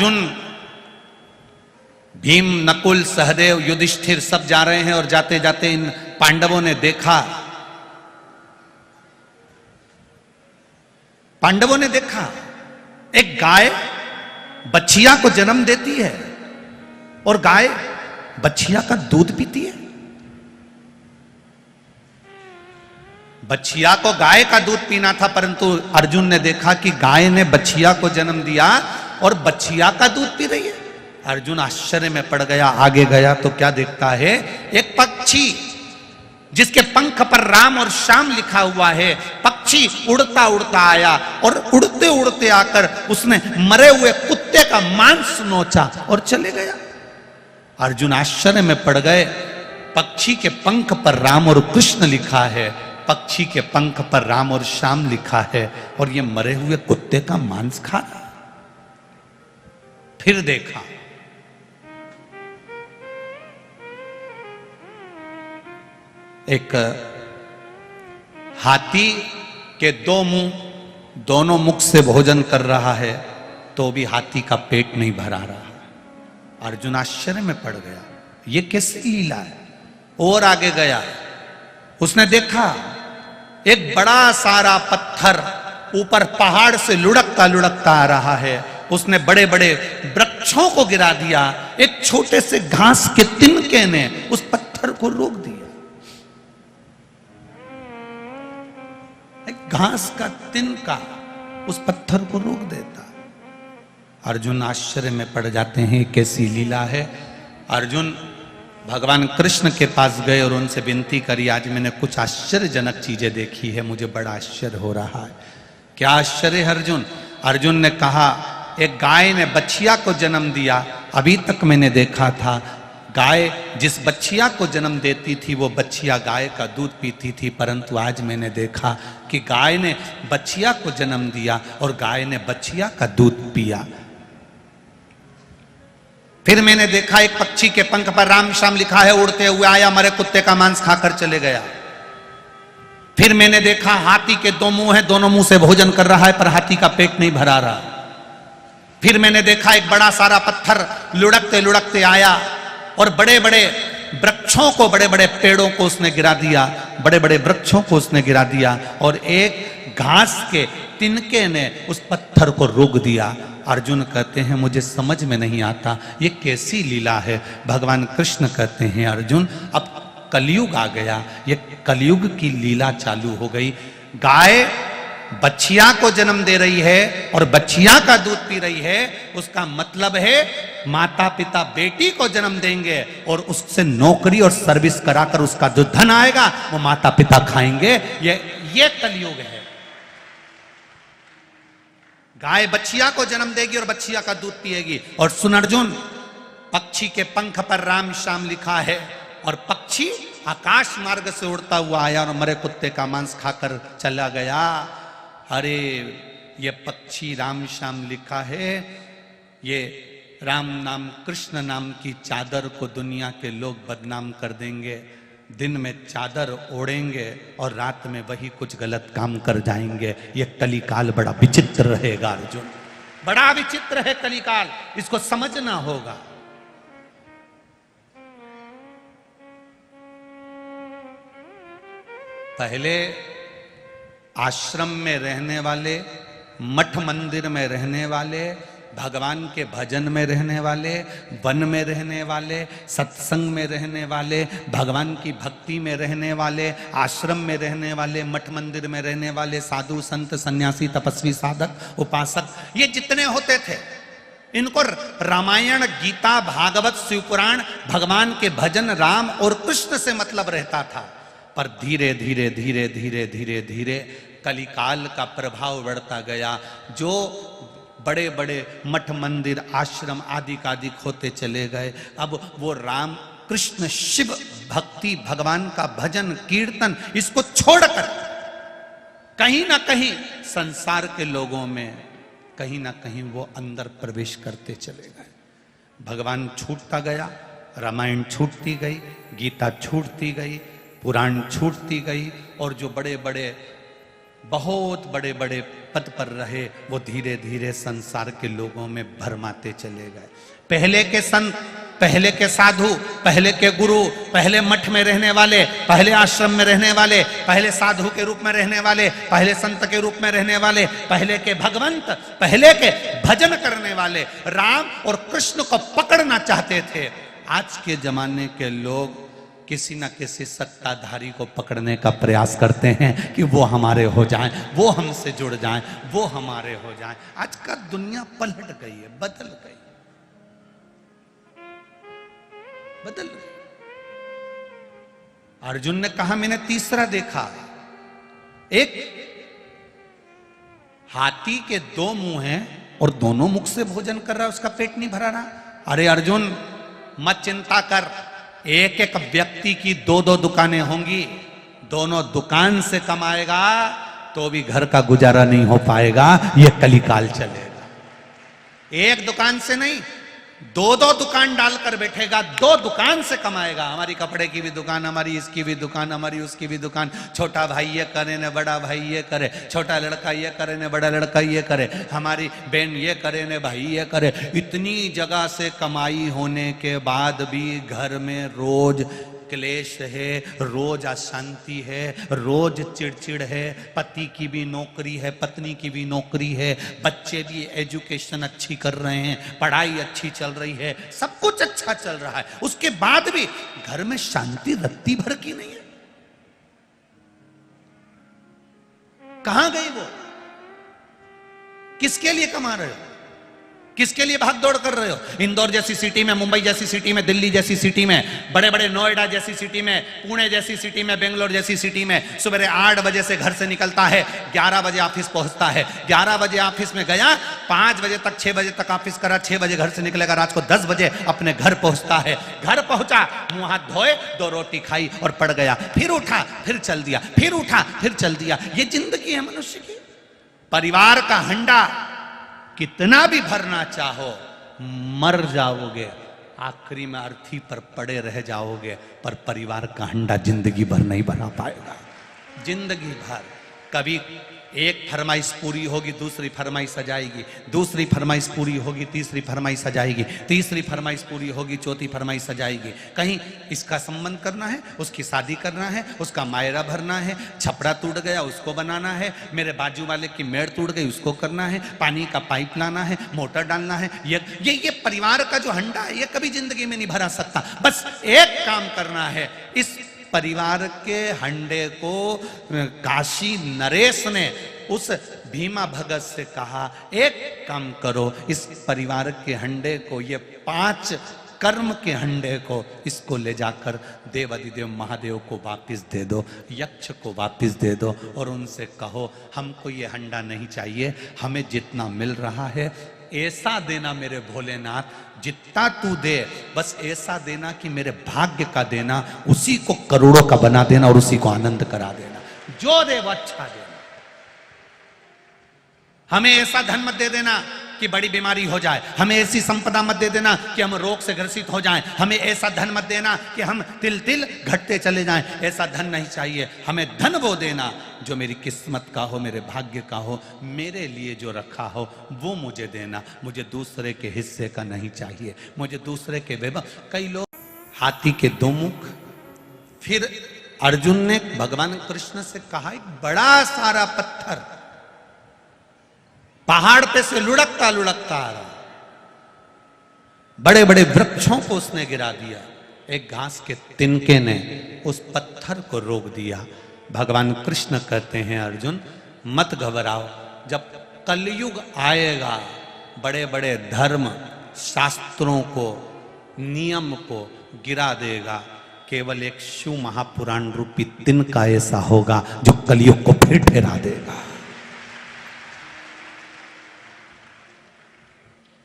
अर्जुन, भीम, नकुल, सहदेव, युधिष्ठिर सब जा रहे हैं और जाते जाते इन पांडवों ने देखा एक गाय बछिया को जन्म देती है और गाय बछिया का दूध पीती है। बछिया को गाय का दूध पीना था, परंतु अर्जुन ने देखा कि गाय ने बछिया को जन्म दिया और बछिया का दूध पी रही है। अर्जुन आश्चर्य में पड़ गया। आगे गया तो क्या देखता है, एक पक्षी जिसके पंख पर राम और श्याम लिखा हुआ है। पक्षी उड़ता उड़ता आया और उड़ते उड़ते आकर उसने मरे हुए कुत्ते का मांस नोचा और चले गया। अर्जुन आश्चर्य में पड़ गए। पक्षी के पंख पर राम और कृष्ण लिखा है, पक्षी के पंख पर राम और श्याम लिखा है, और ये मरे हुए कुत्ते का मांस खा रहा। फिर देखा एक हाथी के दो मुंह, दोनों मुख से भोजन कर रहा है तो भी हाथी का पेट नहीं भरा रहा। अर्जुन आश्चर्य में पड़ गया, ये कैसी लीला है। और आगे गया, उसने देखा एक बड़ा सारा पत्थर ऊपर पहाड़ से लुढ़कता लुढ़कता आ रहा है। उसने बड़े बड़े वृक्षों को गिरा दिया। एक छोटे से घास के तिनके ने उस पत्थर को रोक दिया। एक घास का तिनका उस पत्थर को रोक देता। अर्जुन आश्चर्य में पड़ जाते हैं, कैसी लीला है। अर्जुन भगवान कृष्ण के पास गए और उनसे विनती करी, आज मैंने कुछ आश्चर्यजनक चीजें देखी है, मुझे बड़ा आश्चर्य हो रहा है। क्या आश्चर्य है अर्जुन? अर्जुन ने कहा, एक गाय ने बछिया को जन्म दिया। अभी तक मैंने देखा था गाय जिस बछिया को जन्म देती थी वो बछिया गाय का दूध पीती थी, परंतु आज मैंने देखा कि गाय ने बछिया को जन्म दिया और गाय ने बछिया का दूध पिया। फिर मैंने देखा एक पक्षी के पंख पर राम श्याम लिखा है, उड़ते हुए आया, मरे कुत्ते का मांस खाकर चले गया। फिर मैंने देखा हाथी के दो मुंह हैं, दोनों मुंह से भोजन कर रहा है पर हाथी का पेट नहीं भरा रहा। फिर मैंने देखा एक बड़ा सारा पत्थर लुढ़कते लुढ़कते आया और बड़े बड़े वृक्षों को, बड़े बड़े पेड़ों को उसने गिरा दिया, बड़े बड़े वृक्षों को उसने गिरा दिया और एक घास के तिनके ने उस पत्थर को रोक दिया। अर्जुन कहते हैं, मुझे समझ में नहीं आता ये कैसी लीला है। भगवान कृष्ण कहते हैं, अर्जुन अब कलयुग आ गया, ये कलयुग की लीला चालू हो गई। गाय बछिया को जन्म दे रही है और बछिया का दूध पी रही है, उसका मतलब है माता पिता बेटी को जन्म देंगे और उससे नौकरी और सर्विस कराकर उसका जो धन आएगा वो माता पिता खाएंगे। ये कलयुग है। गाय बछिया को जन्म देगी और बछिया का दूध पिएगी। और सुन अर्जुन, पक्षी के पंख पर राम श्याम लिखा है और पक्षी आकाश मार्ग से उड़ता हुआ आया और मरे कुत्ते का मांस खाकर चला गया। अरे ये पक्षी राम श्याम लिखा है, ये राम नाम कृष्ण नाम की चादर को दुनिया के लोग बदनाम कर देंगे। दिन में चादर ओढ़ेंगे और रात में वही कुछ गलत काम कर जाएंगे। ये कलिकाल बड़ा विचित्र रहेगा अर्जुन, बड़ा विचित्र है कलिकाल, इसको समझना होगा। पहले आश्रम में रहने वाले, मठ मंदिर में रहने वाले, भगवान के भजन में रहने वाले, वन में रहने वाले, सत्संग में रहने वाले, भगवान की भक्ति में रहने वाले, आश्रम में रहने वाले, मठ मंदिर में रहने वाले, साधु संत सन्यासी तपस्वी साधक उपासक, ये जितने होते थे, इनको रामायण गीता भागवत शिवपुराण भगवान के भजन राम और कृष्ण से मतलब रहता था। पर धीरे धीरे धीरे धीरे धीरे धीरे कलिकाल का प्रभाव बढ़ता गया। जो बड़े बड़े मठ मंदिर आश्रम आदि कादिक होते चले गए, अब वो राम कृष्ण शिव भक्ति भगवान का भजन कीर्तन इसको छोड़कर कहीं ना कहीं संसार के लोगों में कहीं ना कहीं वो अंदर प्रवेश करते चले गए। भगवान छूटता गया, रामायण छूटती गई, गीता छूटती गई, पुराण छूटती गई, और जो बड़े बड़े बहुत बड़े बड़े पद पर रहे, वो धीरे धीरे संसार के लोगों में भरमाते चले गए। पहले के संत, पहले के साधु, पहले के गुरु, पहले मठ में रहने वाले, पहले आश्रम में रहने वाले, पहले साधु के रूप में रहने वाले, पहले संत के रूप में रहने वाले, पहले के भगवंत, पहले के भजन करने वाले राम और कृष्ण को पकड़ना चाहते थे। आज के जमाने के लोग किसी न किसी सत्ताधारी को पकड़ने का प्रयास करते हैं कि वो हमारे हो जाएं, वो हमसे जुड़ जाएं, वो हमारे हो जाएं। आज का दुनिया पलट गई है, बदल गई, बदल गई। अर्जुन ने कहा मैंने तीसरा देखा, एक हाथी के दो मुंह हैं और दोनों मुख से भोजन कर रहा है, उसका पेट नहीं भरा रहा। अरे अर्जुन मत चिंता कर, एक एक व्यक्ति की दो दो दुकानें होंगी, दोनों दुकान से कमाएगा तो भी घर का गुजारा नहीं हो पाएगा, ये कलिकाल चलेगा। एक दुकान से नहीं, दो दो दुकान डालकर बैठेगा, दो दुकान से कमाएगा। हमारी कपड़े की भी दुकान, हमारी इसकी भी दुकान, हमारी उसकी भी दुकान। छोटा भाई ये करे न बड़ा भाई ये करे, छोटा लड़का ये करे न बड़ा लड़का ये करे, हमारी बहन ये करे न भाई ये करे। इतनी जगह से कमाई होने के बाद भी घर में रोज क्लेश है, रोज अशांति है, रोज चिड़चिड़ है। पति की भी नौकरी है, पत्नी की भी नौकरी है, बच्चे भी एजुकेशन अच्छी कर रहे हैं, पढ़ाई अच्छी चल रही है, सब कुछ अच्छा चल रहा है, उसके बाद भी घर में शांति रत्ती भर की नहीं है। कहां गई वो? किसके लिए कमा रहे हो? किसके लिए भाग दौड़ कर रहे हो? इंदौर जैसी सिटी में, मुंबई जैसी सिटी में, दिल्ली जैसी सिटी में, बड़े बड़े नोएडा जैसी सिटी में, पुणे जैसी सिटी में, बेंगलोर जैसी सिटी में सुबह 8 बजे से घर से निकलता है, 11 बजे ऑफिस पहुंचता है। 11 बजे ऑफिस में गया, 5 बजे तक, 6 बजे तक ऑफिस करा, 6 बजे घर से निकलेगा, रात को 10 बजे अपने घर पहुंचता है। घर पहुंचा, मुंह हाथ धोए, 2 रोटी खाई और पड़ गया, फिर उठा, फिर चल दिया, फिर उठा, फिर चल दिया। ये जिंदगी है मनुष्य की। परिवार का हंडा कितना भी भरना चाहो, मर जाओगे, आखिरी में अर्थी पर पड़े रह जाओगे, पर परिवार का हंडा जिंदगी भर नहीं भरा पाएगा। जिंदगी भर कभी एक फरमाइश पूरी होगी, दूसरी फरमाइश आ जाएगी, दूसरी फरमाइश पूरी होगी, तीसरी फरमाइश आ जाएगी, तीसरी फरमाइश पूरी होगी, चौथी फरमाइश आ जाएगी। कहीं इसका संबंध करना है, उसकी शादी करना है, उसका मायरा भरना है, छपड़ा टूट गया उसको बनाना है, मेरे बाजू वाले की मेड़ टूट गई उसको करना है, पानी का पाइप लाना है, मोटर डालना है। ये परिवार का जो हंडा है ये कभी जिंदगी में नहीं भरा सकता। बस एक काम करना है, इस परिवार के हंडे को काशी नरेश ने उस भीमा भगत से कहा, एक काम करो, इस परिवार के हंडे को, ये 5 कर्म के हंडे को, इसको ले जाकर देवाधिदेव महादेव को वापिस दे दो, यक्ष को वापिस दे दो और उनसे कहो हमको ये हंडा नहीं चाहिए, हमें जितना मिल रहा है ऐसा देना मेरे भोलेनाथ, जितना तू दे बस ऐसा देना कि मेरे भाग्य का देना, उसी को करोड़ों का बना देना और उसी को आनंद करा देना, जो दे वो अच्छा देना। हमें ऐसा धन मत दे देना कि बड़ी बीमारी हो जाए, हमें ऐसी संपदा मत दे देना कि हम रोग से ग्रसित हो जाएं, हमें ऐसा धन मत देना कि हम तिल तिल घटते चले जाएं, ऐसा धन नहीं चाहिए। हमें धन वो देना जो मेरी किस्मत का हो, मेरे भाग्य का हो, मेरे लिए जो रखा हो वो मुझे देना, मुझे दूसरे के हिस्से का नहीं चाहिए, मुझे दूसरे के वैभव। कई लोग हाथी के 2 मुख। फिर अर्जुन ने भगवान कृष्ण से कहा, एक बड़ा सारा पत्थर पहाड़ पे से लुढ़कता लुढ़कता आ रहा, बड़े बड़े वृक्षों को उसने गिरा दिया, एक घास के तिनके ने उस पत्थर को रोक दिया। भगवान कृष्ण कहते हैं, अर्जुन मत घबराओ, जब कलयुग आएगा बड़े बड़े धर्म शास्त्रों को, नियम को गिरा देगा, केवल एक शिव महापुराण रूपी तिनका ऐसा होगा जो कलयुग को फिर ठहरा देगा।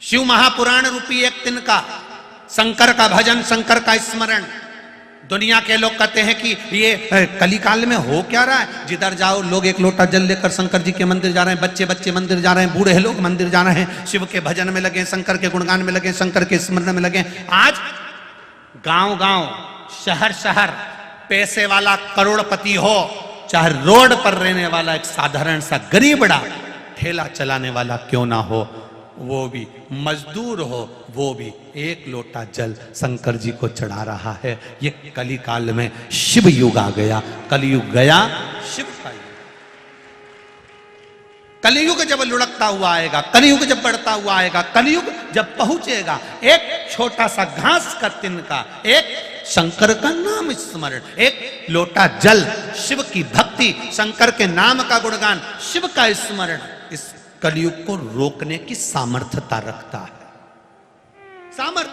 शिव महापुराण रूपी एक तिनका, शंकर का भजन, शंकर का स्मरण। दुनिया के लोग कहते हैं कि ये कलिकाल में हो क्या रहा है, जिधर जाओ लोग एक लोटा जल लेकर शंकर जी के मंदिर जा रहे हैं, बच्चे बच्चे मंदिर जा रहे हैं, बूढ़े लोग मंदिर जा रहे हैं, शिव के भजन में लगे, शंकर के गुणगान में लगे, शंकर के स्मरण में लगे। आज गांव गांव, शहर शहर पैसे वाला करोड़पति हो, चाहे रोड पर रहने वाला एक साधारण सा गरीबड़ा ठेला चलाने वाला क्यों ना हो, वो भी मजदूर हो, वो भी एक लोटा जल शंकर जी को चढ़ा रहा है। ये कली काल में शिव युग आ गया, कलयुग गया, शिव का युग। कलयुग जब लुढ़कता हुआ आएगा, कलयुग जब बढ़ता हुआ आएगा, कलयुग जब पहुंचेगा, एक छोटा सा घास का तिनका, एक शंकर का नाम स्मरण, एक लोटा जल, शिव की भक्ति, शंकर के नाम का गुणगान, शिव का स्मरण, इस कलयुग को रोकने की सामर्थ्यता रखता है। सामर्थ्य